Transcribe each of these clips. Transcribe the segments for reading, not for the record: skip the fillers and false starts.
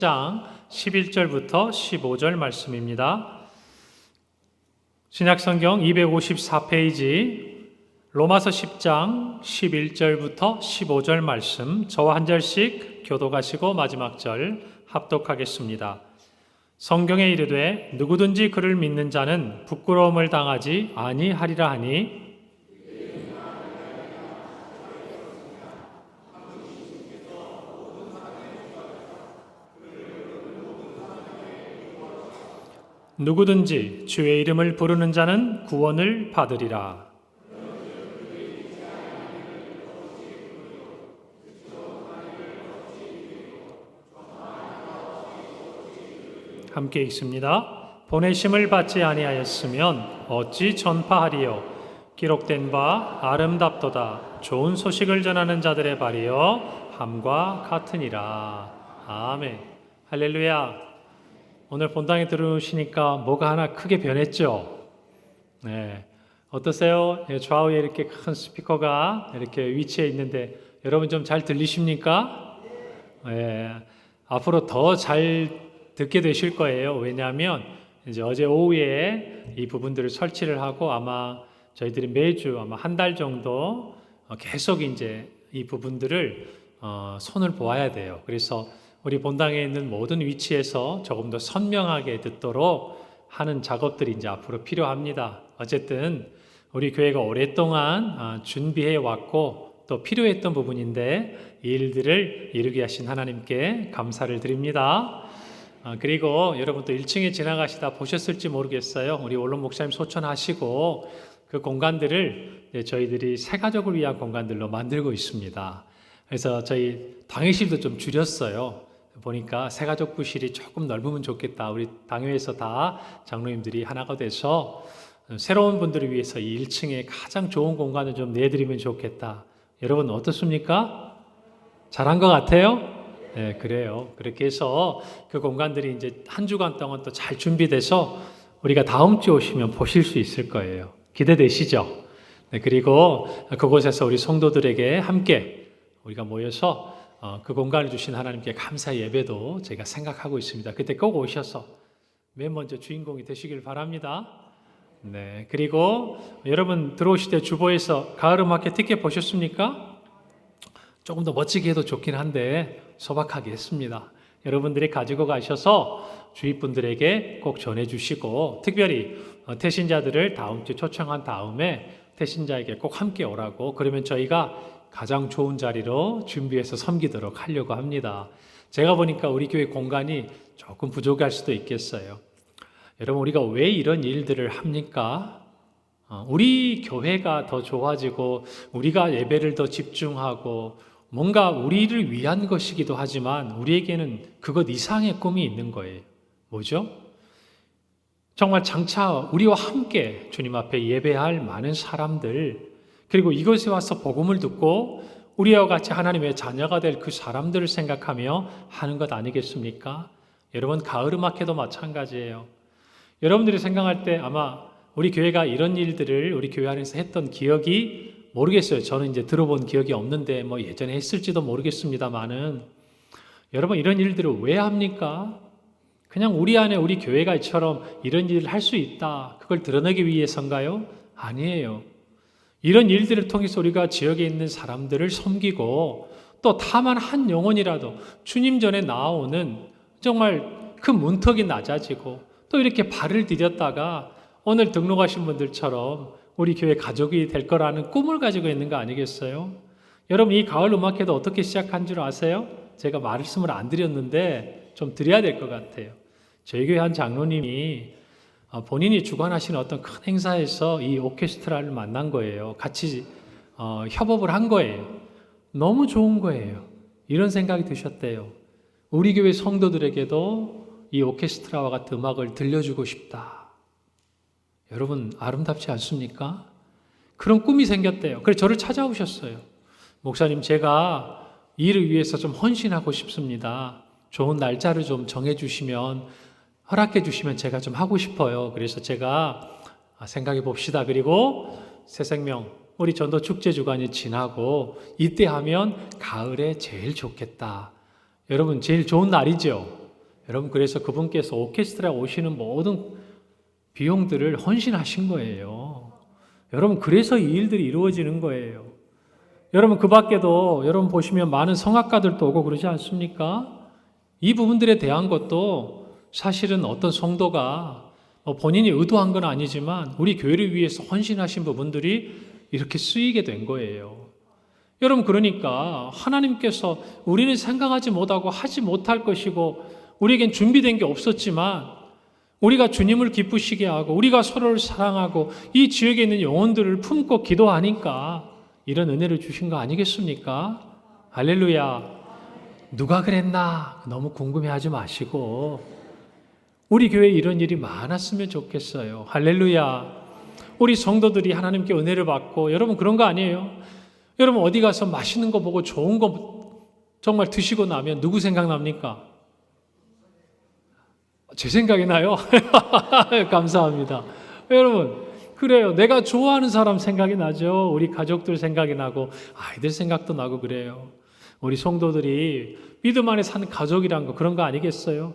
장 11절부터 15절 말씀입니다. 신약성경 254페이지 로마서 10장 11절부터 15절 말씀, 저와 한 절씩 교독하시고 마지막 절 합독하겠습니다. 성경에 이르되 누구든지 그를 믿는 자는 부끄러움을 당하지 아니하리라 하니 누구든지 주의 이름을 부르는 자는 구원을 받으리라. 함께 읽습니다. 보내심을 받지 아니하였으면 어찌 전파하리요. 기록된 바 아름답도다. 좋은 소식을 전하는 자들의 발이여 함과 같으니라. 아멘. 할렐루야. 오늘 본당에 들어오시니까 뭐가 하나 크게 변했죠? 네. 어떠세요? 좌우에 이렇게 큰 스피커가 이렇게 위치해 있는데 여러분 좀 잘 들리십니까? 네. 앞으로 더 잘 듣게 되실 거예요. 왜냐하면 이제 어제 오후에 이 부분들을 설치를 하고 아마 저희들이 매주 아마 한 달 정도 계속 이제 이 부분들을 손을 보아야 돼요. 그래서 우리 본당에 있는 모든 위치에서 조금 더 선명하게 듣도록 하는 작업들이 이제 앞으로 필요합니다. 어쨌든 우리 교회가 오랫동안 준비해 왔고 또 필요했던 부분인데 이 일들을 이루게 하신 하나님께 감사를 드립니다. 그리고 여러분 또 1층에 지나가시다 보셨을지 모르겠어요. 우리 원론 목사님 소천하시고 그 공간들을 저희들이 새 가족을 위한 공간들로 만들고 있습니다. 그래서 저희 당회실도 좀 줄였어요. 보니까 새가족부실이 조금 넓으면 좋겠다. 우리 당회에서 다 장로님들이 하나가 돼서 새로운 분들을 위해서 이 1층에 가장 좋은 공간을 좀 내드리면 좋겠다. 여러분 어떻습니까? 잘한 것 같아요? 네, 그래요. 그렇게 해서 그 공간들이 이제 한 주간 동안 또 잘 준비돼서 우리가 다음 주 오시면 보실 수 있을 거예요. 기대되시죠? 네, 그리고 그곳에서 우리 성도들에게 함께 우리가 모여서 그 공간을 주신 하나님께 감사 예배도 제가 생각하고 있습니다. 그때 꼭 오셔서 맨 먼저 주인공이 되시길 바랍니다. 네, 그리고 여러분 들어오실 때 주보에서 가을 음악회 티켓 보셨습니까? 조금 더 멋지게 해도 좋긴 한데 소박하게 했습니다. 여러분들이 가지고 가셔서 주위 분들에게 꼭 전해주시고 특별히 태신자들을 다음 주 초청한 다음에 태신자에게 꼭 함께 오라고, 그러면 저희가 가장 좋은 자리로 준비해서 섬기도록 하려고 합니다. 제가 보니까 우리 교회 공간이 조금 부족할 수도 있겠어요. 여러분 우리가 왜 이런 일들을 합니까? 우리 교회가 더 좋아지고 우리가 예배를 더 집중하고 뭔가 우리를 위한 것이기도 하지만 우리에게는 그것 이상의 꿈이 있는 거예요. 뭐죠? 정말 장차 우리와 함께 주님 앞에 예배할 많은 사람들, 그리고 이곳에 와서 복음을 듣고 우리와 같이 하나님의 자녀가 될 그 사람들을 생각하며 하는 것 아니겠습니까? 여러분 가을 음악회도 마찬가지예요. 여러분들이 생각할 때 아마 우리 교회가 이런 일들을 우리 교회 안에서 했던 기억이 모르겠어요. 저는 이제 들어본 기억이 없는데 뭐 예전에 했을지도 모르겠습니다만은 여러분 이런 일들을 왜 합니까? 그냥 우리 안에 우리 교회가 이처럼 이런 일을 할 수 있다, 그걸 드러내기 위해서인가요? 아니에요. 이런 일들을 통해서 우리가 지역에 있는 사람들을 섬기고 또 다만 한 영혼이라도 주님 전에 나오는 정말 그 문턱이 낮아지고 또 이렇게 발을 디뎠다가 오늘 등록하신 분들처럼 우리 교회 가족이 될 거라는 꿈을 가지고 있는 거 아니겠어요? 여러분 이 가을 음악회도 어떻게 시작한 줄 아세요? 제가 말씀을 안 드렸는데 좀 드려야 될 것 같아요. 저희 교회 한 장로님이 본인이 주관하시는 어떤 큰 행사에서 이 오케스트라를 만난 거예요. 같이 협업을 한 거예요. 너무 좋은 거예요. 이런 생각이 드셨대요. 우리 교회 성도들에게도 이 오케스트라와 같은 음악을 들려주고 싶다. 여러분 아름답지 않습니까? 그런 꿈이 생겼대요. 그래서 저를 찾아오셨어요. 목사님 제가 이 일을 위해서 좀 헌신하고 싶습니다. 좋은 날짜를 좀 정해주시면, 허락해 주시면 제가 좀 하고 싶어요. 그래서 제가 생각해 봅시다. 그리고 새생명 우리 전도 축제 주간이 지나고 이때 하면 가을에 제일 좋겠다. 여러분 제일 좋은 날이죠. 여러분, 그래서 그분께서 오케스트라 오시는 모든 비용들을 헌신하신 거예요. 여러분, 그래서 이 일들이 이루어지는 거예요. 여러분, 그 밖에도 여러분 보시면 많은 성악가들도 오고 그러지 않습니까? 이 부분들에 대한 것도 사실은 어떤 성도가 본인이 의도한 건 아니지만 우리 교회를 위해서 헌신하신 부분들이 이렇게 쓰이게 된 거예요. 여러분, 그러니까 하나님께서 우리는 생각하지 못하고 하지 못할 것이고 우리에겐 준비된 게 없었지만 우리가 주님을 기쁘시게 하고 우리가 서로를 사랑하고 이 지역에 있는 영혼들을 품고 기도하니까 이런 은혜를 주신 거 아니겠습니까? 할렐루야. 누가 그랬나 너무 궁금해하지 마시고 우리 교회에 이런 일이 많았으면 좋겠어요. 할렐루야. 우리 성도들이 하나님께 은혜를 받고, 여러분 그런 거 아니에요? 여러분 어디 가서 맛있는 거 보고 좋은 거 정말 드시고 나면 누구 생각납니까? 제 생각이 나요? 감사합니다. 여러분, 그래요. 내가 좋아하는 사람 생각이 나죠. 우리 가족들 생각이 나고 아이들 생각도 나고 그래요. 우리 성도들이 믿음 안에 사는 가족이란 거 그런 거 아니겠어요?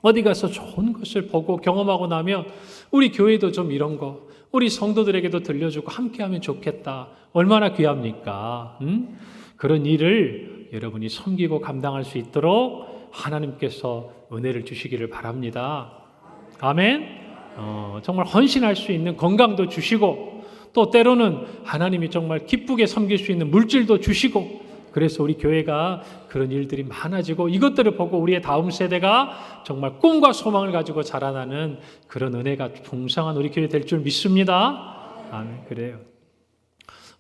어디 가서 좋은 것을 보고 경험하고 나면 우리 교회도 좀 이런 거 우리 성도들에게도 들려주고 함께하면 좋겠다. 얼마나 귀합니까? 그런 일을 여러분이 섬기고 감당할 수 있도록 하나님께서 은혜를 주시기를 바랍니다. 아멘. 정말 헌신할 수 있는 건강도 주시고 또 때로는 하나님이 정말 기쁘게 섬길 수 있는 물질도 주시고 그래서 우리 교회가 그런 일들이 많아지고 이것들을 보고 우리의 다음 세대가 정말 꿈과 소망을 가지고 자라나는 그런 은혜가 풍성한 우리 교회 될 줄 믿습니다. 아멘. 그래요.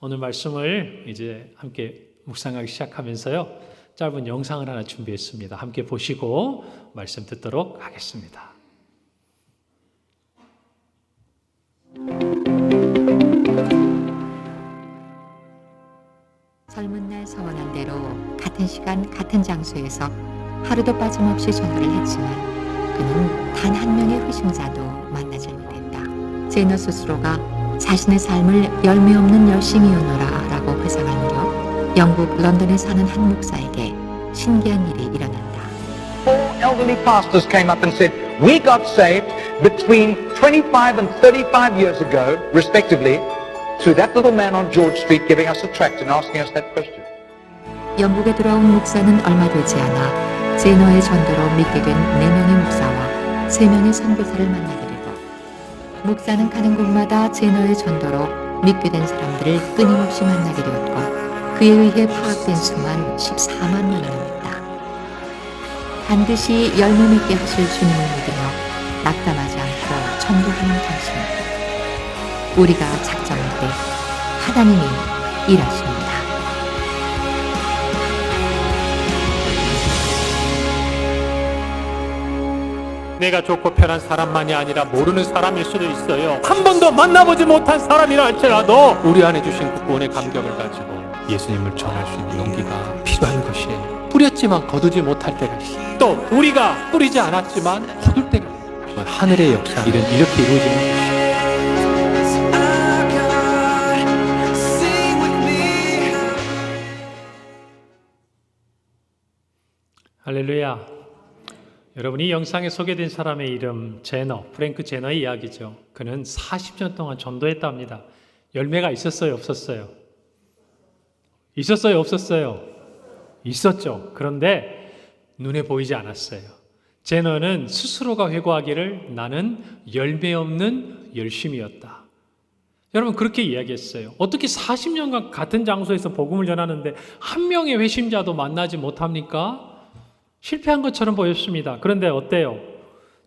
오늘 말씀을 이제 함께 묵상하기 시작하면서요. 짧은 영상을 하나 준비했습니다. 함께 보시고 말씀 듣도록 하겠습니다. 젊은 날 서원한 대로 같은 시간 같은 장소에서 하루도 빠짐없이 전도를 했지만 그는 단 한 명의 회심자도 만나지 못했다. 제너 스스로가 자신의 삶을 열매 없는 열심히 오너라 라고 회상할 무렵 영국 런던에 사는 한 목사에게 신기한 일이 일어난다. Four elderly pastors came up and said, we got saved between 25 and 35 years ago, respectively, through that little man on George Street giving us a tract and asking us that question. 영국에 돌아온 목사는 얼마 되지 않아 제너의 전도로 믿게 된 4명의 목사와 3명의 선교사를 만나게 되고 목사는 가는 곳마다 제너의 전도로 믿게 된 사람들을 끊임없이 만나게 되었고 그에 의해 파악된 수만 14만 명이었다. 반드시 열매 맺게 하실 주님을 믿으며 낙담하지 않고 전도하는 당신. 우리가 작정할 때 하나님이 일하십니다. 내가 좋고 편한 사람만이 아니라 모르는 사람일 수도 있어요. 한 번도 만나보지 못한 사람이라 할지라도 우리 안에 주신 그 구원의 감격을 가지고 예수님을 전할 수 있는 용기가 필요한 것이에요. 뿌렸지만 거두지 못할 때가 있어요. 또 우리가 뿌리지 않았지만 거둘 때가 있어요. 하늘의 역사 이렇게 이루어지는 것이에요. 할렐루야. 여러분, 이 영상에 소개된 사람의 이름 제너, 프랭크 제너의 이야기죠. 그는 40년 동안 전도했답니다. 열매가 있었어요, 없었어요? 있었어요, 없었어요? 있었죠. 그런데 눈에 보이지 않았어요. 제너는 스스로가 회고하기를 나는 열매 없는 열심이었다. 여러분, 그렇게 이야기했어요. 어떻게 40년간 같은 장소에서 복음을 전하는데 한 명의 회심자도 만나지 못합니까? 실패한 것처럼 보였습니다. 그런데 어때요?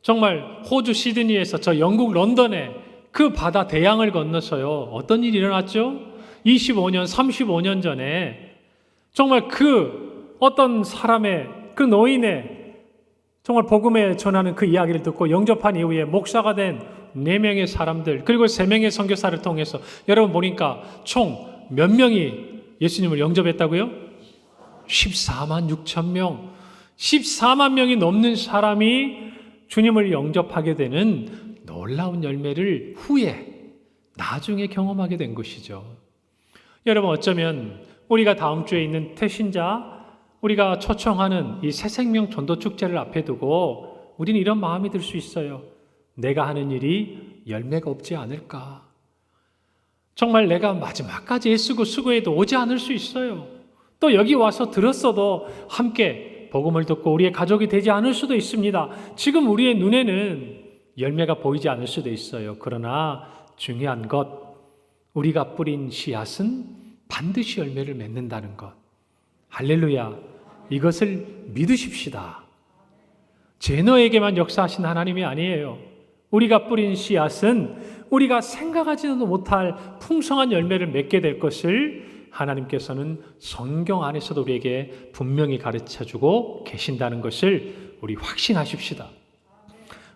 정말 호주 시드니에서 저 영국 런던에 그 바다 대양을 건너서요. 어떤 일이 일어났죠? 25년, 35년 전에 정말 그 어떤 사람의 그 노인의 정말 복음에 전하는 그 이야기를 듣고 영접한 이후에 목사가 된 4명의 사람들 그리고 3명의 선교사를 통해서 여러분 보니까 총 몇 명이 예수님을 영접했다고요? 14만 6천 명. 14만 명이 넘는 사람이 주님을 영접하게 되는 놀라운 열매를 후에 나중에 경험하게 된 것이죠. 여러분, 어쩌면 우리가 다음 주에 있는 태신자 우리가 초청하는 이 새생명 전도 축제를 앞에 두고 우리는 이런 마음이 들 수 있어요. 내가 하는 일이 열매가 없지 않을까. 정말 내가 마지막까지 애쓰고 수고해도 오지 않을 수 있어요. 또 여기 와서 들었어도 함께 복음을 듣고 우리의 가족이 되지 않을 수도 있습니다. 지금 우리의 눈에는 열매가 보이지 않을 수도 있어요. 그러나 중요한 것, 우리가 뿌린 씨앗은 반드시 열매를 맺는다는 것. 할렐루야. 이것을 믿으십시다. 제너에게만 역사하신 하나님이 아니에요. 우리가 뿌린 씨앗은 우리가 생각하지도 못할 풍성한 열매를 맺게 될 것을 하나님께서는 성경 안에서도 우리에게 분명히 가르쳐주고 계신다는 것을 우리 확신하십시다.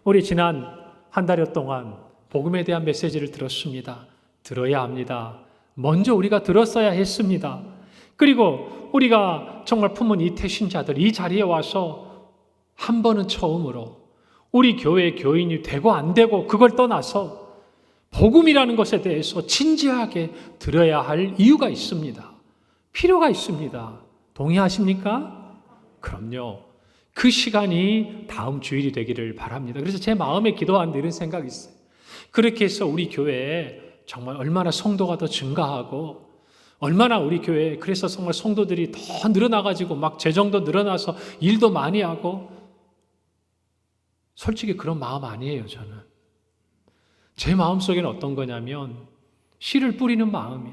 우리 지난 한 달여 동안 복음에 대한 메시지를 들었습니다. 들어야 합니다. 먼저 우리가 들었어야 했습니다. 그리고 우리가 정말 품은 이 태신자들 이 자리에 와서 한 번은 처음으로 우리 교회의 교인이 되고 안 되고 그걸 떠나서 복음이라는 것에 대해서 진지하게 들어야 할 이유가 있습니다. 필요가 있습니다. 동의하십니까? 그럼요. 그 시간이 다음 주일이 되기를 바랍니다. 그래서 제 마음에 기도하는데 이런 생각이 있어요. 그렇게 해서 우리 교회에 정말 얼마나 성도가 더 증가하고 얼마나 우리 교회에 그래서 정말 성도들이 더 늘어나가지고 막 재정도 늘어나서 일도 많이 하고 솔직히 그런 마음 아니에요. 저는 제 마음속에는 어떤 거냐면 씨를 뿌리는 마음이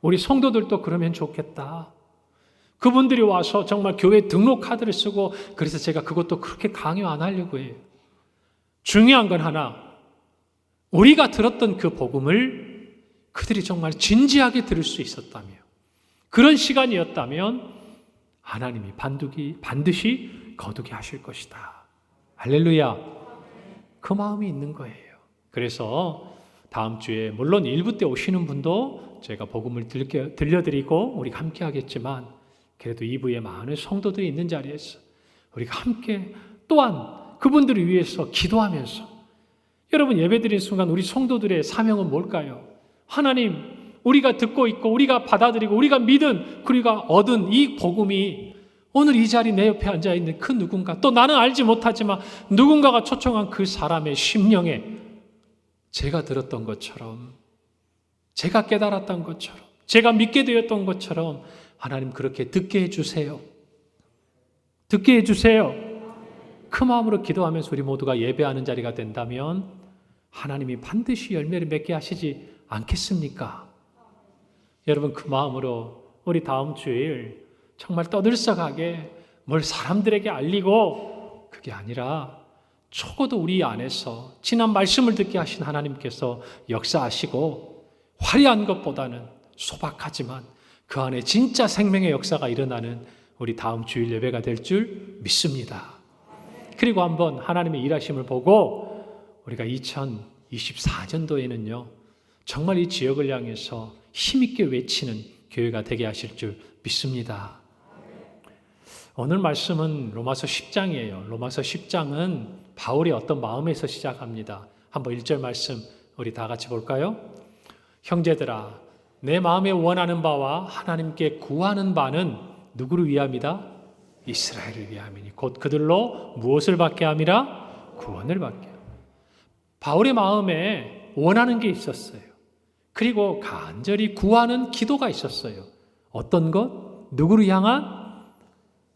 우리 성도들도 그러면 좋겠다. 그분들이 와서 정말 교회 등록 카드를 쓰고 그래서 제가 그것도 그렇게 강요 안 하려고 해요. 중요한 건 하나, 우리가 들었던 그 복음을 그들이 정말 진지하게 들을 수 있었다며 그런 시간이었다면 하나님이 반드시 거두게 하실 것이다. 할렐루야. 그 마음이 있는 거예요. 그래서 다음 주에 물론 1부 때 오시는 분도 제가 복음을 들려드리고 우리가 함께 하겠지만 그래도 2부에 많은 성도들이 있는 자리에서 우리가 함께 또한 그분들을 위해서 기도하면서 여러분 예배드리는 순간 우리 성도들의 사명은 뭘까요? 하나님, 우리가 듣고 있고 우리가 받아들이고 우리가 믿은 우리가 얻은 이 복음이 오늘 이 자리 내 옆에 앉아있는 그 누군가 또 나는 알지 못하지만 누군가가 초청한 그 사람의 심령에 제가 들었던 것처럼 제가 깨달았던 것처럼 제가 믿게 되었던 것처럼 하나님 그렇게 듣게 해주세요. 듣게 해주세요. 그 마음으로 기도하면서 우리 모두가 예배하는 자리가 된다면 하나님이 반드시 열매를 맺게 하시지 않겠습니까? 여러분 그 마음으로 우리 다음 주일 정말 떠들썩하게 뭘 사람들에게 알리고 그게 아니라 적어도 우리 안에서 지난 말씀을 듣게 하신 하나님께서 역사하시고 화려한 것보다는 소박하지만 그 안에 진짜 생명의 역사가 일어나는 우리 다음 주일 예배가 될 줄 믿습니다. 그리고 한번 하나님의 일하심을 보고 우리가 2024년도에는요 정말 이 지역을 향해서 힘있게 외치는 교회가 되게 하실 줄 믿습니다. 오늘 말씀은 로마서 10장이에요. 로마서 10장은 바울의 어떤 마음에서 시작합니다. 한번 1절 말씀 우리 다 같이 볼까요? 형제들아, 내 마음에 원하는 바와 하나님께 구하는 바는 누구를 위함이다? 이스라엘을 위함이니 곧 그들로 무엇을 받게 함이라? 구원을 받게 함. 바울의 마음에 원하는 게 있었어요. 그리고 간절히 구하는 기도가 있었어요. 어떤 것? 누구를 향한?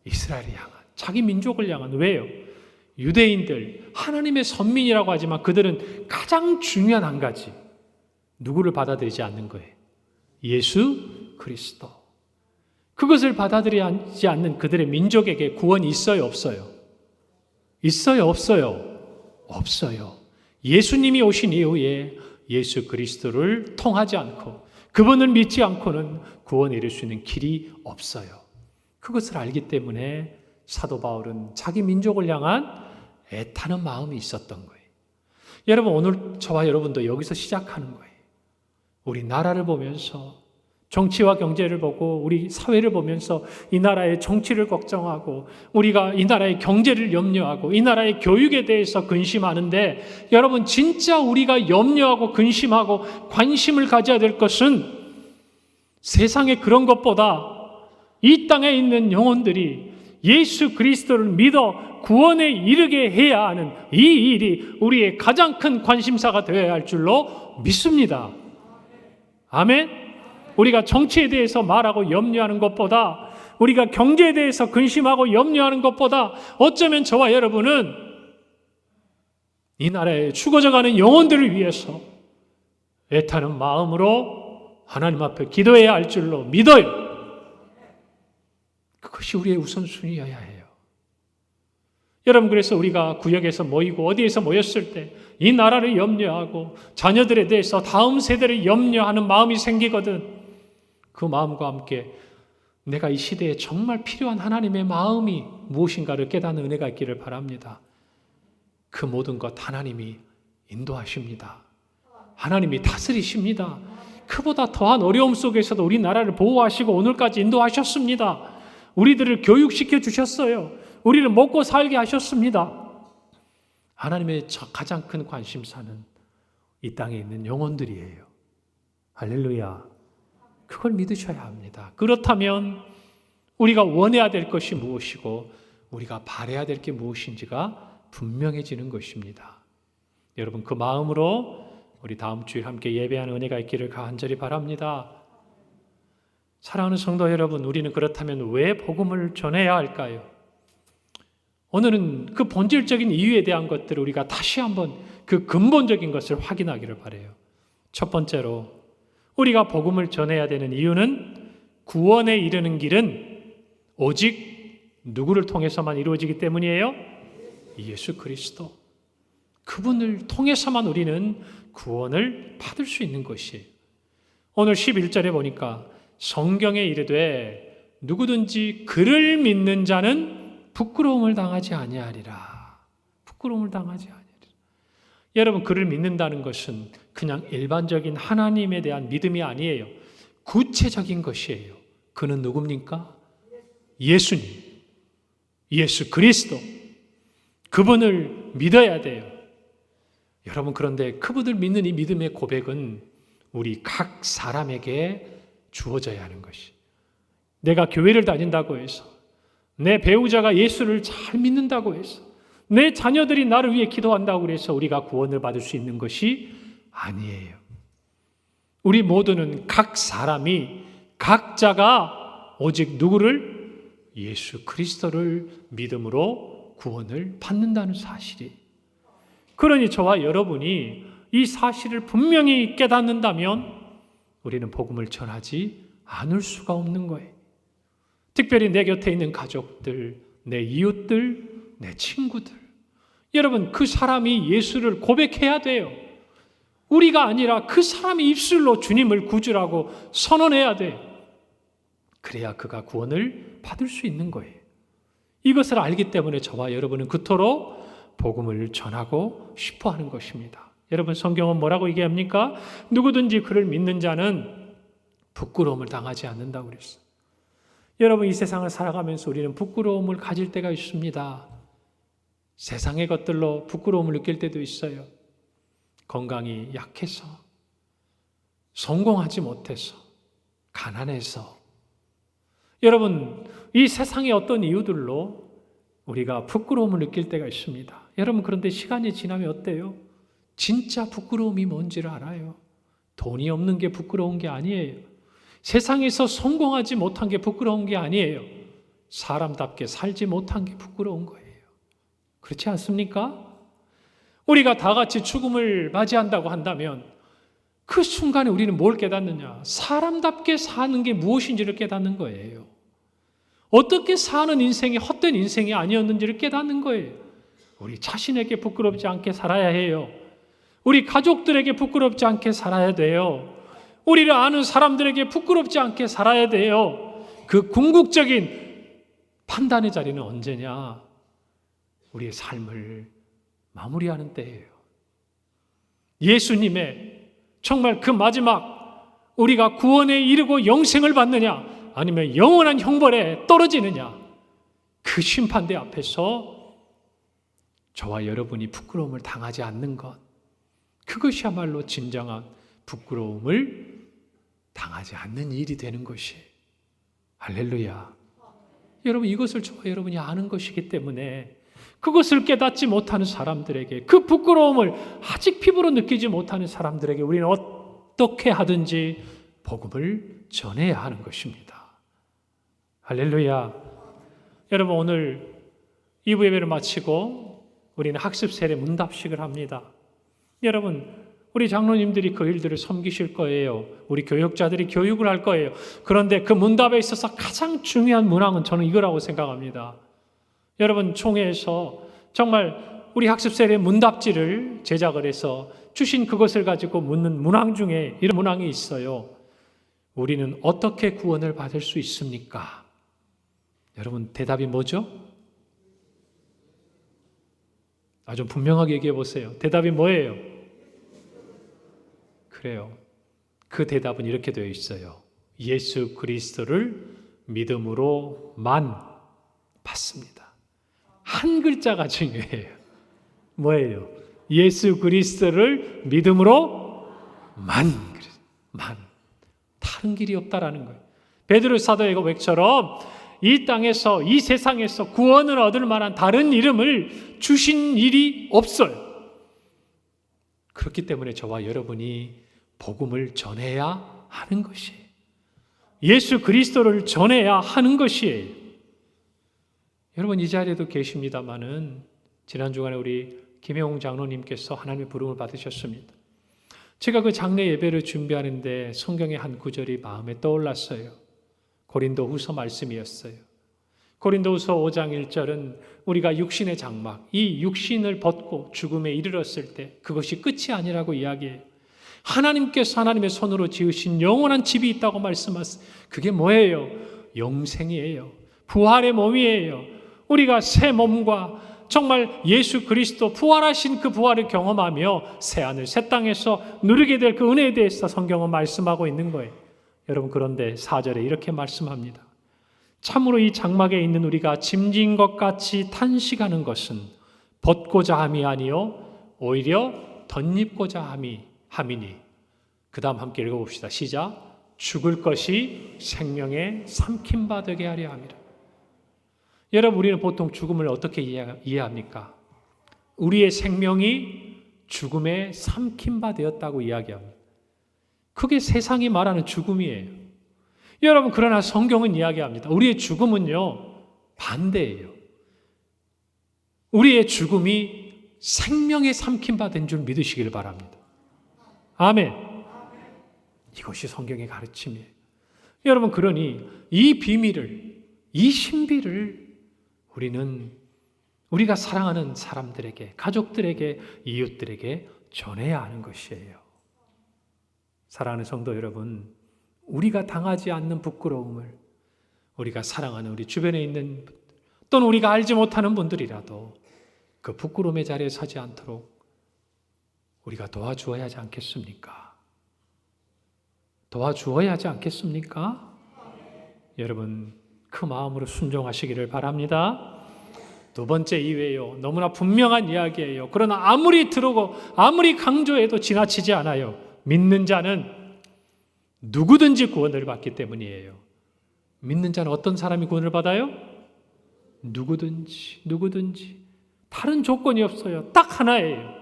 이스라엘을 향한, 자기 민족을 향한. 왜요? 유대인들, 하나님의 선민이라고 하지만 그들은 가장 중요한 한 가지, 누구를 받아들이지 않는 거예요? 예수 그리스도. 그것을 받아들이지 않는 그들의 민족에게 구원이 있어요, 없어요? 있어요, 없어요? 없어요. 예수님이 오신 이후에 예수 그리스도를 통하지 않고 그분을 믿지 않고는 구원에 이를 수 있는 길이 없어요. 그것을 알기 때문에 사도 바울은 자기 민족을 향한 애타는 마음이 있었던 거예요. 여러분 오늘 저와 여러분도 여기서 시작하는 거예요. 우리 나라를 보면서 정치와 경제를 보고 우리 사회를 보면서 이 나라의 정치를 걱정하고 우리가 이 나라의 경제를 염려하고 이 나라의 교육에 대해서 근심하는데 여러분 진짜 우리가 염려하고 근심하고 관심을 가져야 될 것은 세상의 그런 것보다 이 땅에 있는 영혼들이 예수 그리스도를 믿어 구원에 이르게 해야 하는 이 일이 우리의 가장 큰 관심사가 되어야 할 줄로 믿습니다. 아멘. 우리가 정치에 대해서 말하고 염려하는 것보다, 우리가 경제에 대해서 근심하고 염려하는 것보다, 어쩌면 저와 여러분은 이 나라에 죽어져가는 영혼들을 위해서 애타는 마음으로 하나님 앞에 기도해야 할 줄로 믿어요. 그것이 우리의 우선순위여야 해요. 여러분, 그래서 우리가 구역에서 모이고 어디에서 모였을 때 이 나라를 염려하고 자녀들에 대해서 다음 세대를 염려하는 마음이 생기거든. 그 마음과 함께 내가 이 시대에 정말 필요한 하나님의 마음이 무엇인가를 깨닫는 은혜가 있기를 바랍니다. 그 모든 것 하나님이 인도하십니다. 하나님이 다스리십니다. 그보다 더한 어려움 속에서도 우리 나라를 보호하시고 오늘까지 인도하셨습니다. 우리들을 교육시켜 주셨어요. 우리를 먹고 살게 하셨습니다. 하나님의 가장 큰 관심사는 이 땅에 있는 영혼들이에요. 할렐루야. 그걸 믿으셔야 합니다. 그렇다면 우리가 원해야 될 것이 무엇이고 우리가 바라야 될 게 무엇인지가 분명해지는 것입니다. 여러분, 그 마음으로 우리 다음 주일 함께 예배하는 은혜가 있기를 간절히 바랍니다. 사랑하는 성도 여러분, 우리는 그렇다면 왜 복음을 전해야 할까요? 오늘은 그 본질적인 이유에 대한 것들을 우리가 다시 한번 그 근본적인 것을 확인하기를 바라요. 첫 번째로 우리가 복음을 전해야 되는 이유는 구원에 이르는 길은 오직 누구를 통해서만 이루어지기 때문이에요? 예수 그리스도. 그분을 통해서만 우리는 구원을 받을 수 있는 것이에요. 오늘 11절에 보니까 성경에 이르되 누구든지 그를 믿는 자는 부끄러움을 당하지 아니하리라. 부끄러움을 당하지 아니하리라. 여러분, 그를 믿는다는 것은 그냥 일반적인 하나님에 대한 믿음이 아니에요. 구체적인 것이에요. 그는 누굽니까? 예수님, 예수 그리스도. 그분을 믿어야 돼요. 여러분, 그런데 그분을 믿는 이 믿음의 고백은 우리 각 사람에게 주어져야 하는 것이. 내가 교회를 다닌다고 해서, 내 배우자가 예수를 잘 믿는다고 해서, 내 자녀들이 나를 위해 기도한다고 해서 우리가 구원을 받을 수 있는 것이 아니에요. 우리 모두는 각 사람이 각자가 오직 누구를? 예수 그리스도를 믿음으로 구원을 받는다는 사실이. 그러니 저와 여러분이 이 사실을 분명히 깨닫는다면 우리는 복음을 전하지 않을 수가 없는 거예요. 특별히 내 곁에 있는 가족들, 내 이웃들, 내 친구들. 여러분, 그 사람이 예수를 고백해야 돼요. 우리가 아니라 그 사람이 입술로 주님을 구주라고 선언해야 돼요. 그래야 그가 구원을 받을 수 있는 거예요. 이것을 알기 때문에 저와 여러분은 그토록 복음을 전하고 싶어 하는 것입니다. 여러분, 성경은 뭐라고 얘기합니까? 누구든지 그를 믿는 자는 부끄러움을 당하지 않는다고 그랬어요. 여러분, 이 세상을 살아가면서 우리는 부끄러움을 가질 때가 있습니다. 세상의 것들로 부끄러움을 느낄 때도 있어요. 건강이 약해서, 성공하지 못해서, 가난해서. 여러분, 이 세상의 어떤 이유들로 우리가 부끄러움을 느낄 때가 있습니다. 여러분, 그런데 시간이 지나면 어때요? 진짜 부끄러움이 뭔지를 알아요. 돈이 없는 게 부끄러운 게 아니에요. 세상에서 성공하지 못한 게 부끄러운 게 아니에요. 사람답게 살지 못한 게 부끄러운 거예요. 그렇지 않습니까? 우리가 다 같이 죽음을 맞이한다고 한다면 그 순간에 우리는 뭘 깨닫느냐? 사람답게 사는 게 무엇인지를 깨닫는 거예요. 어떻게 사는 인생이 헛된 인생이 아니었는지를 깨닫는 거예요. 우리 자신에게 부끄럽지 않게 살아야 해요. 우리 가족들에게 부끄럽지 않게 살아야 돼요. 우리를 아는 사람들에게 부끄럽지 않게 살아야 돼요. 그 궁극적인 판단의 자리는 언제냐? 우리의 삶을 마무리하는 때예요. 예수님의 정말 그 마지막 우리가 구원에 이르고 영생을 받느냐 아니면 영원한 형벌에 떨어지느냐, 그 심판대 앞에서 저와 여러분이 부끄러움을 당하지 않는 것, 그것이야말로 진정한 부끄러움을 당하지 않는 일이 되는 것이. 할렐루야. 여러분, 이것을 저와 여러분이 아는 것이기 때문에 그것을 깨닫지 못하는 사람들에게, 그 부끄러움을 아직 피부로 느끼지 못하는 사람들에게 우리는 어떻게 하든지 복음을 전해야 하는 것입니다. 할렐루야. 여러분, 오늘 2부 예배를 마치고 우리는 학습 세례 문답식을 합니다. 여러분, 우리 장로님들이 그 일들을 섬기실 거예요. 우리 교역자들이 교육을 할 거예요. 그런데 그 문답에 있어서 가장 중요한 문항은 저는 이거라고 생각합니다. 여러분, 총회에서 정말 우리 학습 세례 문답지를 제작을 해서 주신 그것을 가지고 묻는 문항 중에 이런 문항이 있어요. 우리는 어떻게 구원을 받을 수 있습니까? 여러분, 대답이 뭐죠? 좀 분명하게 얘기해 보세요. 대답이 뭐예요? 그래요. 그 대답은 이렇게 되어 있어요. 예수 그리스도를 믿음으로만 받습니다. 한 글자가 중요해요. 뭐예요? 예수 그리스도를 믿음으로만. 다른 길이 없다라는 거예요. 베드로 사도의 고백처럼 이 땅에서, 이 세상에서 구원을 얻을 만한 다른 이름을 주신 일이 없어요. 그렇기 때문에 저와 여러분이 복음을 전해야 하는 것이에요. 예수 그리스도를 전해야 하는 것이에요. 여러분, 이 자리에도 계십니다마는 지난 주간에 우리 김혜홍 장로님께서 하나님의 부름을 받으셨습니다. 제가 그 장례 예배를 준비하는데 성경의 한 구절이 마음에 떠올랐어요. 고린도후서 말씀이었어요. 고린도후서 5장 1절은 우리가 육신의 장막, 이 육신을 벗고 죽음에 이르렀을 때 그것이 끝이 아니라고 이야기해요. 하나님께서 하나님의 손으로 지으신 영원한 집이 있다고 말씀하세요. 그게 뭐예요? 영생이에요. 부활의 몸이에요. 우리가 새 몸과 정말 예수 그리스도 부활하신 그 부활을 경험하며 새하늘 새 땅에서 누리게 될 그 은혜에 대해서 성경은 말씀하고 있는 거예요. 여러분, 그런데 4절에 이렇게 말씀합니다. 참으로 이 장막에 있는 우리가 짐진 것 같이 탄식하는 것은 벗고자 함이 아니요 오히려 덧입고자 함이니. 그 다음 함께 읽어봅시다. 시작. 죽을 것이 생명에 삼킴바 되게 하려 함이라. 여러분, 우리는 보통 죽음을 어떻게 이해합니까? 우리의 생명이 죽음에 삼킴바 되었다고 이야기합니다. 그게 세상이 말하는 죽음이에요. 여러분, 그러나 성경은 이야기합니다. 우리의 죽음은요, 반대예요. 우리의 죽음이 생명에 삼킴바 된 줄 믿으시길 바랍니다. 아멘. 이것이 성경의 가르침이에요. 여러분, 그러니 이 비밀을, 이 신비를 우리가 사랑하는 사람들에게, 가족들에게, 이웃들에게 전해야 하는 것이에요. 사랑하는 성도 여러분, 우리가 당하지 않는 부끄러움을 우리가 사랑하는 우리 주변에 있는 또는 우리가 알지 못하는 분들이라도 그 부끄러움의 자리에 서지 않도록 우리가 도와주어야 하지 않겠습니까? 도와주어야 하지 않겠습니까? 여러분, 그 마음으로 순종하시기를 바랍니다. 두 번째 이유예요. 너무나 분명한 이야기예요. 그러나 아무리 들어오고 아무리 강조해도 지나치지 않아요. 믿는 자는 누구든지 구원을 받기 때문이에요. 믿는 자는 어떤 사람이 구원을 받아요? 누구든지. 다른 조건이 없어요. 딱 하나예요.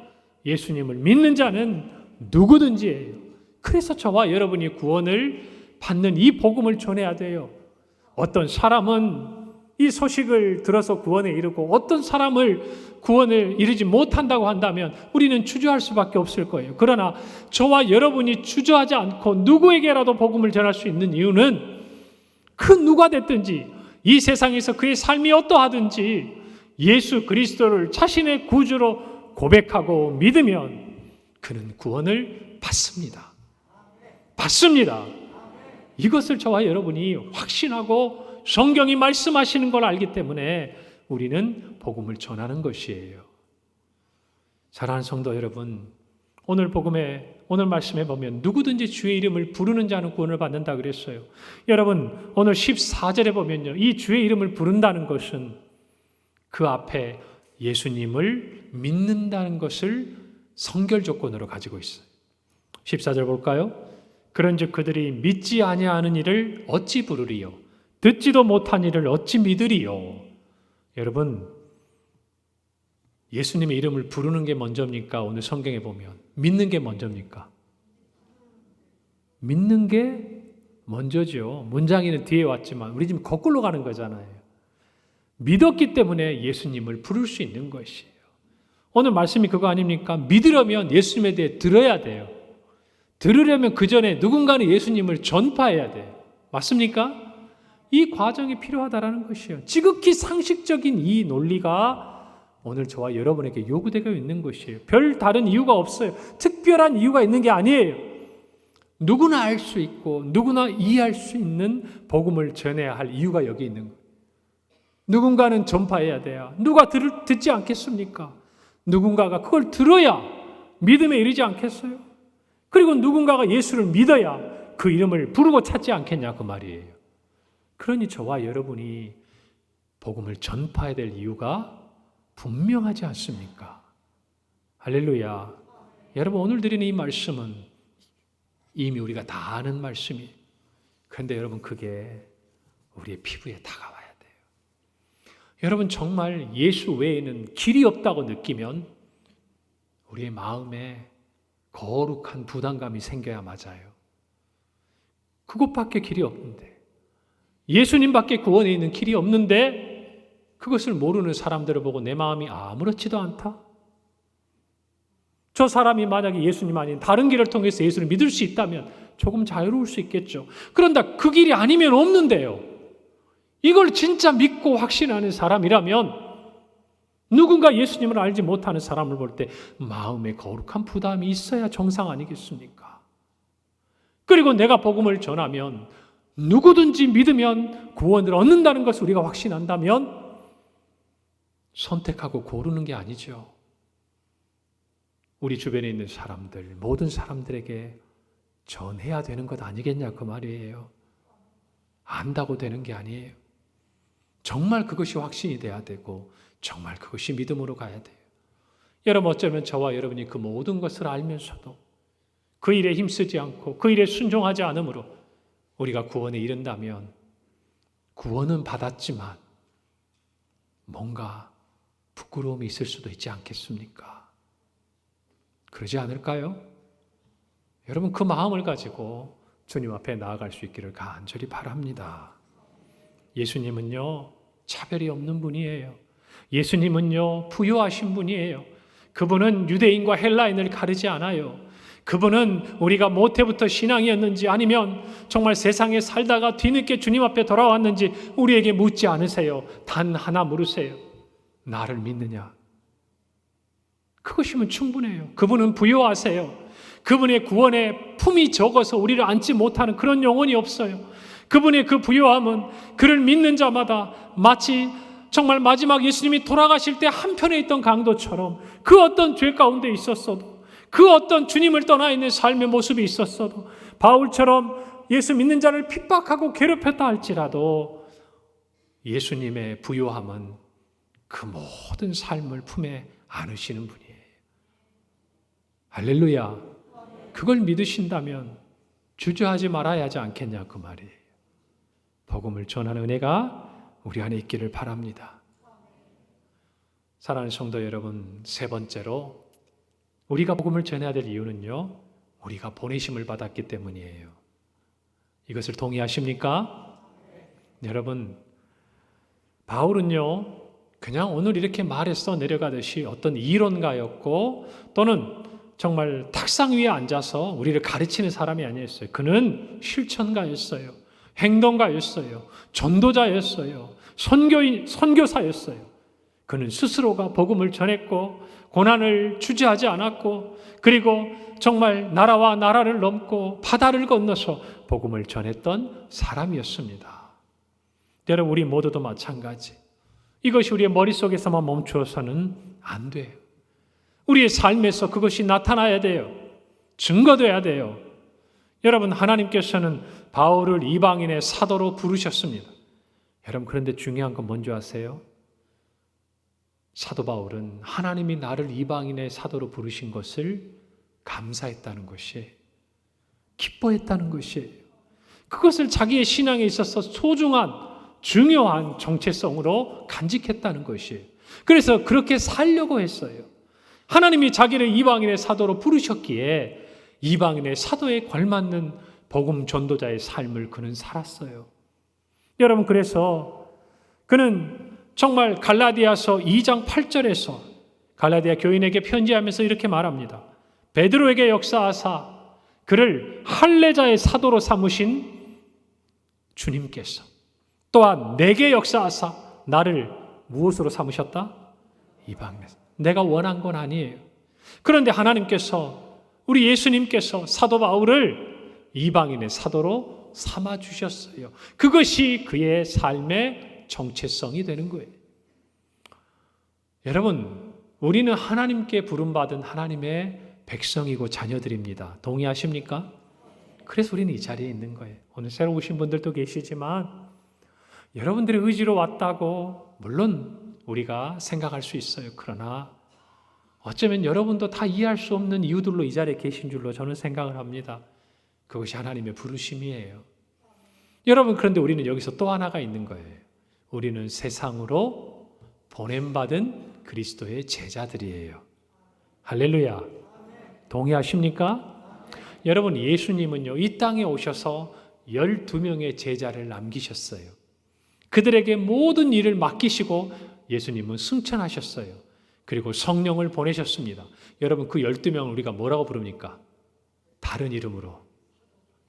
예수님을 믿는 자는 누구든지예요. 그래서 저와 여러분이 구원을 받는 이 복음을 전해야 돼요. 어떤 사람은 이 소식을 들어서 구원에 이르고 어떤 사람을 구원을 이루지 못한다고 한다면 우리는 주저할 수밖에 없을 거예요. 그러나 저와 여러분이 주저하지 않고 누구에게라도 복음을 전할 수 있는 이유는 그 누가 됐든지 이 세상에서 그의 삶이 어떠하든지 예수 그리스도를 자신의 구주로 고백하고 믿으면 그는 구원을 받습니다. 이것을 저와 여러분이 확신하고 성경이 말씀하시는 걸 알기 때문에 우리는 복음을 전하는 것이에요. 사랑하는 성도 여러분, 오늘 말씀에 보면 누구든지 주의 이름을 부르는 자는 구원을 받는다 그랬어요. 여러분, 오늘 14절에 보면요, 이 주의 이름을 부른다는 것은 그 앞에 예수님을 믿는다는 것을 성결 조건으로 가지고 있어요. 14절 볼까요? 그런즉 그들이 믿지 아니하는 이를 어찌 부르리요? 듣지도 못한 이를 어찌 믿으리요? 여러분, 예수님의 이름을 부르는 게 먼저입니까? 오늘 성경에 보면 믿는 게 먼저입니까? 믿는 게 먼저죠. 문장이는 뒤에 왔지만 우리 지금 거꾸로 가는 거잖아요. 믿었기 때문에 예수님을 부를 수 있는 것이에요. 오늘 말씀이 그거 아닙니까? 믿으려면 예수님에 대해 들어야 돼요. 들으려면 그 전에 누군가는 예수님을 전파해야 돼요. 맞습니까? 이 과정이 필요하다라는 것이에요. 지극히 상식적인 이 논리가 오늘 저와 여러분에게 요구되고 있는 것이에요. 별 다른 이유가 없어요. 특별한 이유가 있는 게 아니에요. 누구나 알 수 있고 누구나 이해할 수 있는 복음을 전해야 할 이유가 여기 있는 거예요. 누군가는 전파해야 돼요. 누가 듣지 않겠습니까? 누군가가 그걸 들어야 믿음에 이르지 않겠어요? 그리고 누군가가 예수를 믿어야 그 이름을 부르고 찾지 않겠냐 그 말이에요. 그러니 저와 여러분이 복음을 전파해야 될 이유가 분명하지 않습니까? 할렐루야. 여러분 오늘 드리는 이 말씀은 이미 우리가 다 아는 말씀이에요. 그런데 여러분 그게 우리의 피부에 다가와야 돼요. 여러분 정말 예수 외에는 길이 없다고 느끼면 우리의 마음에 거룩한 부담감이 생겨야 맞아요. 그것밖에 길이 없는데 예수님밖에 구원에 있는 길이 없는데 그것을 모르는 사람들을 보고 내 마음이 아무렇지도 않다? 저 사람이 만약에 예수님 아닌 다른 길을 통해서 예수를 믿을 수 있다면 조금 자유로울 수 있겠죠. 그런데 그 길이 아니면 없는데요. 이걸 진짜 믿고 확신하는 사람이라면 누군가 예수님을 알지 못하는 사람을 볼 때 마음에 거룩한 부담이 있어야 정상 아니겠습니까? 그리고 내가 복음을 전하면 누구든지 믿으면 구원을 얻는다는 것을 우리가 확신한다면 선택하고 고르는 게 아니죠. 우리 주변에 있는 사람들, 모든 사람들에게 전해야 되는 것 아니겠냐 그 말이에요. 안다고 되는 게 아니에요. 정말 그것이 확신이 돼야 되고 정말 그것이 믿음으로 가야 돼요. 여러분 어쩌면 저와 여러분이 그 모든 것을 알면서도 그 일에 힘쓰지 않고 그 일에 순종하지 않으므로 우리가 구원에 이른다면 구원은 받았지만 뭔가 부끄러움이 있을 수도 있지 않겠습니까? 그러지 않을까요? 여러분 그 마음을 가지고 주님 앞에 나아갈 수 있기를 간절히 바랍니다. 예수님은요 차별이 없는 분이에요. 예수님은요 부유하신 분이에요. 그분은 유대인과 헬라인을 가르지 않아요. 그분은 우리가 모태부터 신앙이었는지 아니면 정말 세상에 살다가 뒤늦게 주님 앞에 돌아왔는지 우리에게 묻지 않으세요. 단 하나 물으세요. 나를 믿느냐? 그것이면 충분해요. 그분은 부유하세요. 그분의 구원의 품이 적어서 우리를 안지 못하는 그런 영혼이 없어요. 그분의 그 부유함은 그를 믿는 자마다 마치 정말 마지막 예수님이 돌아가실 때 한편에 있던 강도처럼 그 어떤 죄 가운데 있었어도 그 어떤 주님을 떠나 있는 삶의 모습이 있었어도 바울처럼 예수 믿는 자를 핍박하고 괴롭혔다 할지라도 예수님의 부유함은 그 모든 삶을 품에 안으시는 분이에요. 할렐루야. 그걸 믿으신다면 주저하지 말아야 하지 않겠냐 그 말이에요. 복음을 전하는 은혜가 우리 안에 있기를 바랍니다. 사랑하는 성도 여러분, 세 번째로 우리가 복음을 전해야 될 이유는요, 우리가 보내심을 받았기 때문이에요. 이것을 동의하십니까? 여러분, 바울은요 그냥 오늘 이렇게 말해서 내려가듯이 어떤 이론가였고 또는 정말 탁상 위에 앉아서 우리를 가르치는 사람이 아니었어요. 그는 실천가였어요. 행동가였어요. 전도자였어요. 선교사였어요. 그는 스스로가 복음을 전했고 고난을 주저하지 않았고 그리고 정말 나라와 나라를 넘고 바다를 건너서 복음을 전했던 사람이었습니다. 여러분 우리 모두도 마찬가지. 이것이 우리의 머릿속에서만 멈추어서는 안 돼요. 우리의 삶에서 그것이 나타나야 돼요. 증거돼야 돼요. 여러분 하나님께서는 바울을 이방인의 사도로 부르셨습니다. 여러분 그런데 중요한 건 뭔지 아세요? 사도 바울은 하나님이 나를 이방인의 사도로 부르신 것을 감사했다는 것이 기뻐했다는 것이에요. 그것을 자기의 신앙에 있어서 소중한 중요한 정체성으로 간직했다는 것이에요. 그래서 그렇게 살려고 했어요. 하나님이 자기를 이방인의 사도로 부르셨기에 이방인의 사도에 걸맞는 복음 전도자의 삶을 그는 살았어요. 여러분, 그래서 그는 정말 갈라디아서 2장 8절에서 갈라디아 교인에게 편지하면서 이렇게 말합니다. 베드로에게 역사하사 그를 할례자의 사도로 삼으신 주님께서 또한 내게 역사하사 나를 무엇으로 삼으셨다? 이방인에서. 내가 원한 건 아니에요. 그런데 하나님께서, 우리 예수님께서 사도 바울을 이방인의 사도로 삼아주셨어요. 그것이 그의 삶의 정체성이 되는 거예요. 여러분, 우리는 하나님께 부름받은 하나님의 백성이고 자녀들입니다. 동의하십니까? 그래서 우리는 이 자리에 있는 거예요. 오늘 새로 오신 분들도 계시지만 여러분들의 의지로 왔다고 물론 우리가 생각할 수 있어요. 그러나 어쩌면 여러분도 다 이해할 수 없는 이유들로 이 자리에 계신 줄로 저는 생각을 합니다. 그것이 하나님의 부르심이에요. 여러분, 그런데 우리는 여기서 또 하나가 있는 거예요. 우리는 세상으로 보냄받은 그리스도의 제자들이에요. 할렐루야. 동의하십니까? 여러분, 예수님은요, 이 땅에 오셔서 12명의 제자를 남기셨어요. 그들에게 모든 일을 맡기시고 예수님은 승천하셨어요. 그리고 성령을 보내셨습니다. 여러분, 그 12명을 우리가 뭐라고 부릅니까? 다른 이름으로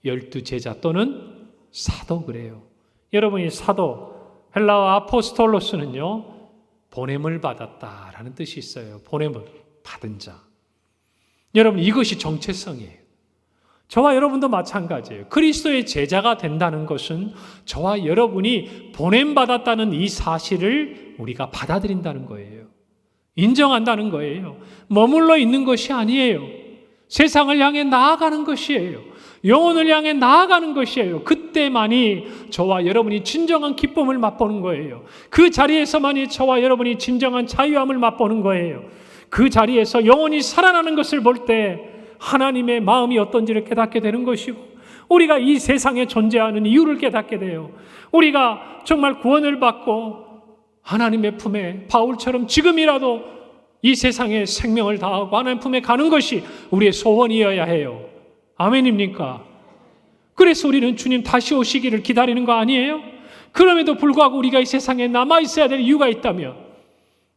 12제자 또는 사도 그래요. 여러분이 사도, 헬라어 아포스톨로스는요, 보냄을 받았다라는 뜻이 있어요. 보냄을 받은 자. 여러분, 이것이 정체성이에요. 저와 여러분도 마찬가지예요. 그리스도의 제자가 된다는 것은 저와 여러분이 보냄받았다는 이 사실을 우리가 받아들인다는 거예요. 인정한다는 거예요. 머물러 있는 것이 아니에요. 세상을 향해 나아가는 것이에요. 영혼을 향해 나아가는 것이에요. 그때만이 저와 여러분이 진정한 기쁨을 맛보는 거예요. 그 자리에서만이 저와 여러분이 진정한 자유함을 맛보는 거예요. 그 자리에서 영혼이 살아나는 것을 볼 때 하나님의 마음이 어떤지를 깨닫게 되는 것이고, 우리가 이 세상에 존재하는 이유를 깨닫게 돼요. 우리가 정말 구원을 받고 하나님의 품에 바울처럼 지금이라도 이 세상에 생명을 다하고 하나님 품에 가는 것이 우리의 소원이어야 해요. 아멘입니까? 그래서 우리는 주님 다시 오시기를 기다리는 거 아니에요? 그럼에도 불구하고 우리가 이 세상에 남아있어야 될 이유가 있다면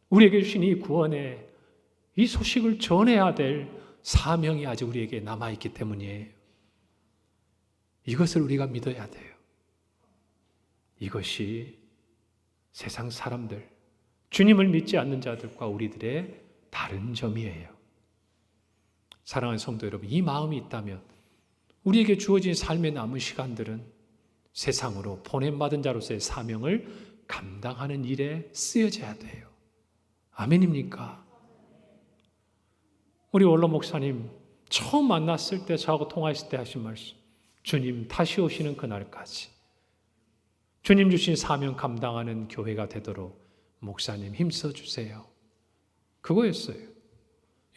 우리에게 주신 이 구원의 이 소식을 전해야 될 사명이 아직 우리에게 남아있기 때문이에요. 이것을 우리가 믿어야 돼요. 이것이 세상 사람들, 주님을 믿지 않는 자들과 우리들의 다른 점이에요. 사랑하는 성도 여러분, 이 마음이 있다면 우리에게 주어진 삶의 남은 시간들은 세상으로 보냄받은 자로서의 사명을 감당하는 일에 쓰여져야 돼요. 아멘입니까? 우리 원로 목사님 처음 만났을 때 저하고 통화했을 때 하신 말씀, 주님 다시 오시는 그날까지 주님 주신 사명 감당하는 교회가 되도록 목사님 힘써 주세요. 그거였어요.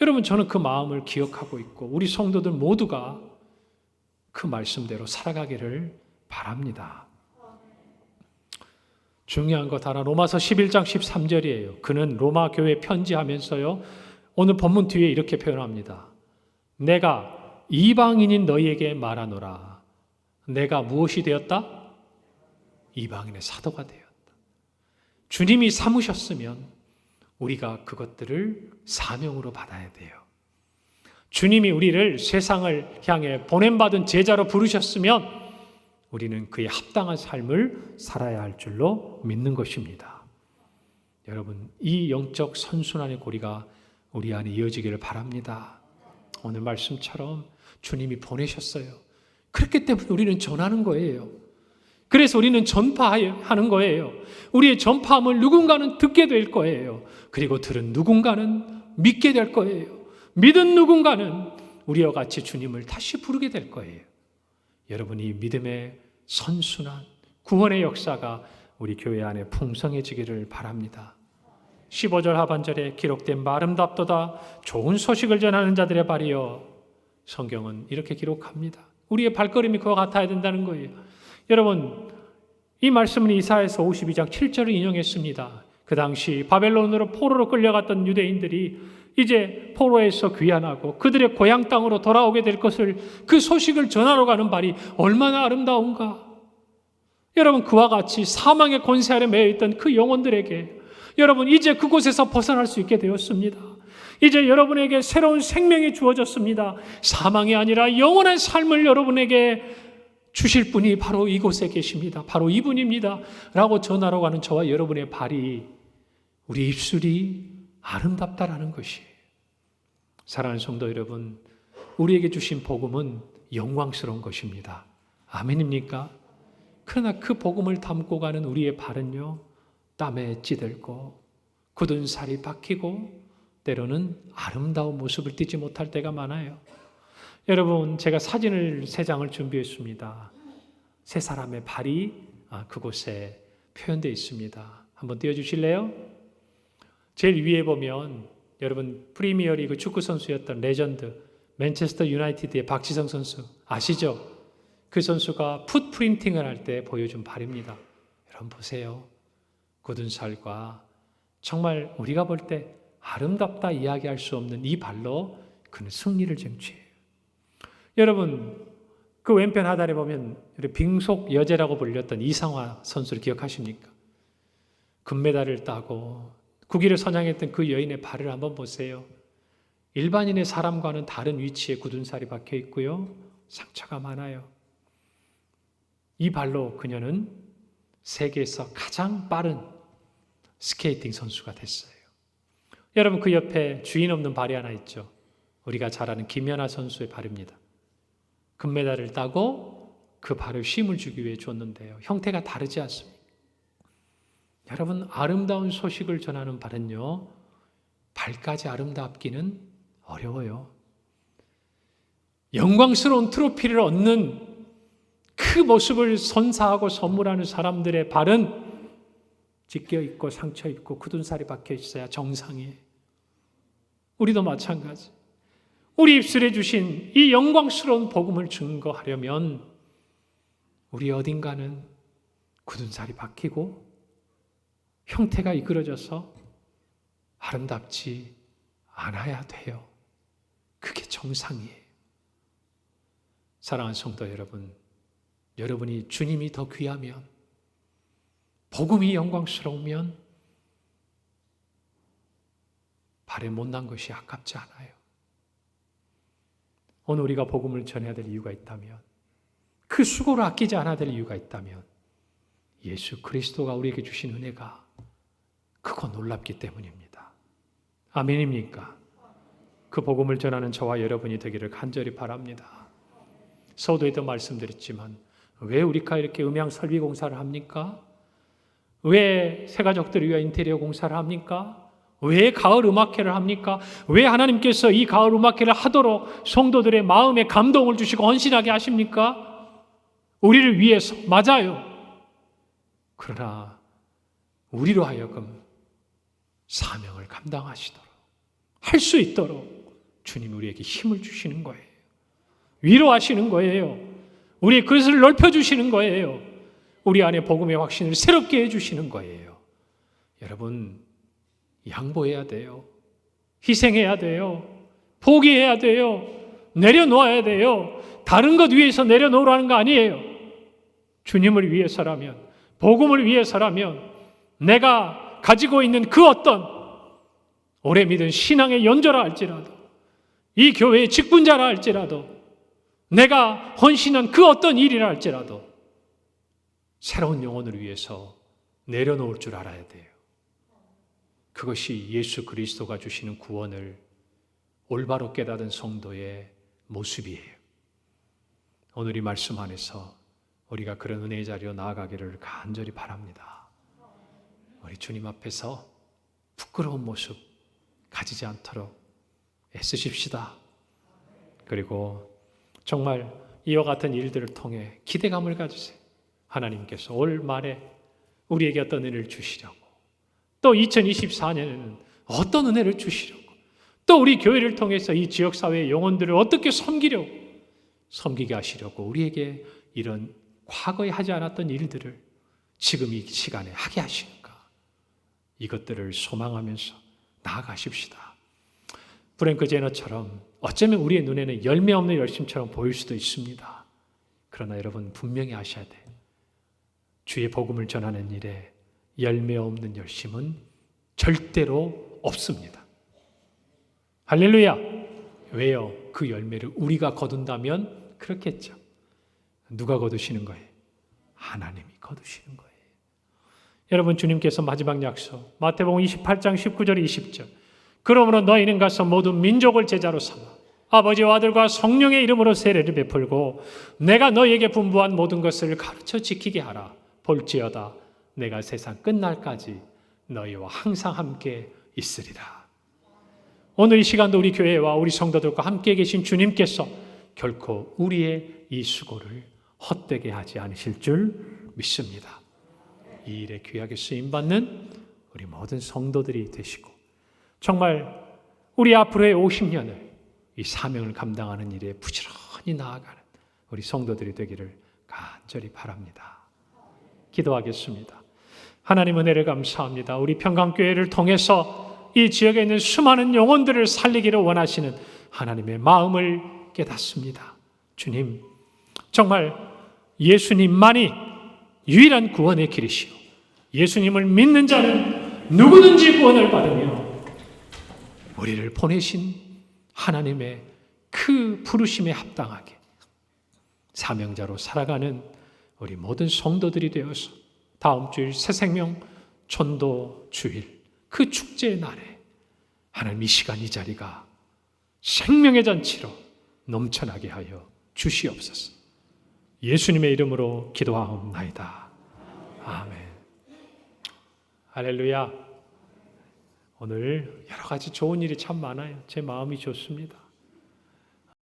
여러분, 저는 그 마음을 기억하고 있고 우리 성도들 모두가 그 말씀대로 살아가기를 바랍니다. 중요한 것 하나, 로마서 11장 13절이에요. 그는 로마 교회에 편지하면서요, 오늘 본문 뒤에 이렇게 표현합니다. 내가 이방인인 너희에게 말하노라. 내가 무엇이 되었다? 이방인의 사도가 되었다. 주님이 삼으셨으면 우리가 그것들을 사명으로 받아야 돼요. 주님이 우리를 세상을 향해 보냄받은 제자로 부르셨으면 우리는 그에 합당한 삶을 살아야 할 줄로 믿는 것입니다. 여러분, 이 영적 선순환의 고리가 우리 안에 이어지기를 바랍니다. 오늘 말씀처럼 주님이 보내셨어요. 그렇기 때문에 우리는 전하는 거예요. 그래서 우리는 전파하는 거예요. 우리의 전파함을 누군가는 듣게 될 거예요. 그리고 들은 누군가는 믿게 될 거예요. 믿은 누군가는 우리와 같이 주님을 다시 부르게 될 거예요. 여러분이 믿음의 선순환, 구원의 역사가 우리 교회 안에 풍성해지기를 바랍니다. 15절 하반절에 기록된 바 아름답도다 좋은 소식을 전하는 자들의 발이여. 성경은 이렇게 기록합니다. 우리의 발걸음이 그와 같아야 된다는 거예요. 여러분, 이 말씀은 이사야서 52장 7절을 인용했습니다. 그 당시 바벨론으로 포로로 끌려갔던 유대인들이 이제 포로에서 귀환하고 그들의 고향 땅으로 돌아오게 될 것을, 그 소식을 전하러 가는 발이 얼마나 아름다운가. 여러분, 그와 같이 사망의 권세 아래 매여 있던 그 영혼들에게 여러분 이제 그곳에서 벗어날 수 있게 되었습니다. 이제 여러분에게 새로운 생명이 주어졌습니다. 사망이 아니라 영원한 삶을 여러분에게 주실 분이 바로 이곳에 계십니다. 바로 이분입니다. 라고 전하러 가는 저와 여러분의 발이, 우리 입술이 아름답다라는 것이에요. 사랑하는 성도 여러분, 우리에게 주신 복음은 영광스러운 것입니다. 아멘입니까? 그러나 그 복음을 담고 가는 우리의 발은요, 땀에 찌들고 굳은 살이 박히고 때로는 아름다운 모습을 띠지 못할 때가 많아요. 여러분, 제가 사진을 3장을 준비했습니다. 3사람의 발이 그곳에 표현되어 있습니다. 한번 띄워주실래요? 제일 위에 보면 여러분, 프리미어리그 축구 선수였던 레전드 맨체스터 유나이티드의 박지성 선수 아시죠? 그 선수가 풋프린팅을 할 때 보여준 발입니다. 여러분 보세요. 굳은 살과 정말 우리가 볼 때 아름답다 이야기할 수 없는 이 발로 그는 승리를 쟁취해요. 여러분, 그 왼편 하단에 보면 빙속 여제라고 불렸던 이상화 선수를 기억하십니까? 금메달을 따고 국위를 선양했던 그 여인의 발을 한번 보세요. 일반인의 사람과는 다른 위치에 굳은 살이 박혀 있고요, 상처가 많아요. 이 발로 그녀는 세계에서 가장 빠른 스케이팅 선수가 됐어요. 여러분, 그 옆에 주인 없는 발이 하나 있죠. 우리가 잘 아는 김연아 선수의 발입니다. 금메달을 따고 그 발을 쉼을 주기 위해 줬는데요, 형태가 다르지 않습니까? 여러분, 아름다운 소식을 전하는 발은요, 발까지 아름답기는 어려워요. 영광스러운 트로피를 얻는 그 모습을 선사하고 선물하는 사람들의 발은 찢겨 있고 상처 있고 굳은 살이 박혀 있어야 정상이에요. 우리도 마찬가지. 우리 입술에 주신 이 영광스러운 복음을 증거하려면 우리 어딘가는 굳은 살이 박히고 형태가 이끌어져서 아름답지 않아야 돼요. 그게 정상이에요. 사랑하는 성도 여러분, 여러분이 주님이 더 귀하면, 복음이 영광스러우면 발에 못난 것이 아깝지 않아요. 오늘 우리가 복음을 전해야 될 이유가 있다면, 그 수고를 아끼지 않아야 될 이유가 있다면, 예수 그리스도가 우리에게 주신 은혜가 크고 놀랍기 때문입니다. 아멘입니까? 그 복음을 전하는 저와 여러분이 되기를 간절히 바랍니다. 서두에도 말씀드렸지만 왜 우리가 이렇게 음향 설비 공사를 합니까? 왜 새가족들을 위해 인테리어 공사를 합니까? 왜 가을 음악회를 합니까? 왜 하나님께서 이 가을 음악회를 하도록 성도들의 마음에 감동을 주시고 헌신하게 하십니까? 우리를 위해서. 맞아요. 그러나 우리로 하여금 사명을 감당하시도록, 할 수 있도록 주님 우리에게 힘을 주시는 거예요. 위로하시는 거예요. 우리의 그릇을 넓혀주시는 거예요. 우리 안에 복음의 확신을 새롭게 해주시는 거예요. 여러분, 양보해야 돼요. 희생해야 돼요. 포기해야 돼요. 내려놓아야 돼요. 다른 것 위해서 내려놓으라는 거 아니에요. 주님을 위해서라면, 복음을 위해서라면, 내가 가지고 있는 그 어떤 오래 믿은 신앙의 연조라 할지라도, 이 교회의 직분자라 할지라도, 내가 헌신한 그 어떤 일이라 할지라도 새로운 영혼을 위해서 내려놓을 줄 알아야 돼요. 그것이 예수 그리스도가 주시는 구원을 올바로 깨닫은 성도의 모습이에요. 오늘 이 말씀 안에서 우리가 그런 은혜의 자리로 나아가기를 간절히 바랍니다. 우리 주님 앞에서 부끄러운 모습 가지지 않도록 애쓰십시다. 그리고 정말 이와 같은 일들을 통해 기대감을 가지세요. 하나님께서 올 말에 우리에게 어떤 은혜를 주시려고, 또 2024년에는 어떤 은혜를 주시려고, 또 우리 교회를 통해서 이 지역사회의 영혼들을 어떻게 섬기려고 섬기게 하시려고 우리에게 이런 과거에 하지 않았던 일들을 지금 이 시간에 하게 하시는가? 이것들을 소망하면서 나아가십시다. 프랭크 제너처럼 어쩌면 우리의 눈에는 열매 없는 열심처럼 보일 수도 있습니다. 그러나 여러분 분명히 아셔야 돼요. 주의 복음을 전하는 일에 열매 없는 열심은 절대로 없습니다. 할렐루야! 왜요? 그 열매를 우리가 거둔다면 그렇겠죠. 누가 거두시는 거예요? 하나님이 거두시는 거예요. 여러분 주님께서 마지막 약속 마태복음 28장 19절 20절 그러므로 너희는 가서 모든 민족을 제자로 삼아 아버지와 아들과 성령의 이름으로 세례를 베풀고 내가 너희에게 분부한 모든 것을 가르쳐 지키게 하라. 볼지어다 내가 세상 끝날까지 너희와 항상 함께 있으리라. 오늘 이 시간도 우리 교회와 우리 성도들과 함께 계신 주님께서 결코 우리의 이 수고를 헛되게 하지 않으실 줄 믿습니다. 이 일에 귀하게 쓰임받는 우리 모든 성도들이 되시고 정말 우리 앞으로의 50년을 이 사명을 감당하는 일에 부지런히 나아가는 우리 성도들이 되기를 간절히 바랍니다. 기도하겠습니다. 하나님 은혜를 감사합니다. 우리 평강교회를 통해서 이 지역에 있는 수많은 영혼들을 살리기를 원하시는 하나님의 마음을 깨닫습니다. 주님, 정말 예수님만이 유일한 구원의 길이시오. 예수님을 믿는 자는 누구든지 구원을 받으며 우리를 보내신 하나님의 그 부르심에 합당하게 사명자로 살아가는 우리 모든 성도들이 되어서 다음 주일 새생명 전도 주일 그 축제의 날에 하나님 이 시간 이 자리가 생명의 잔치로 넘쳐나게 하여 주시옵소서. 예수님의 이름으로 기도하옵나이다. 아멘. 할렐루야. 오늘 여러 가지 좋은 일이 참 많아요. 제 마음이 좋습니다.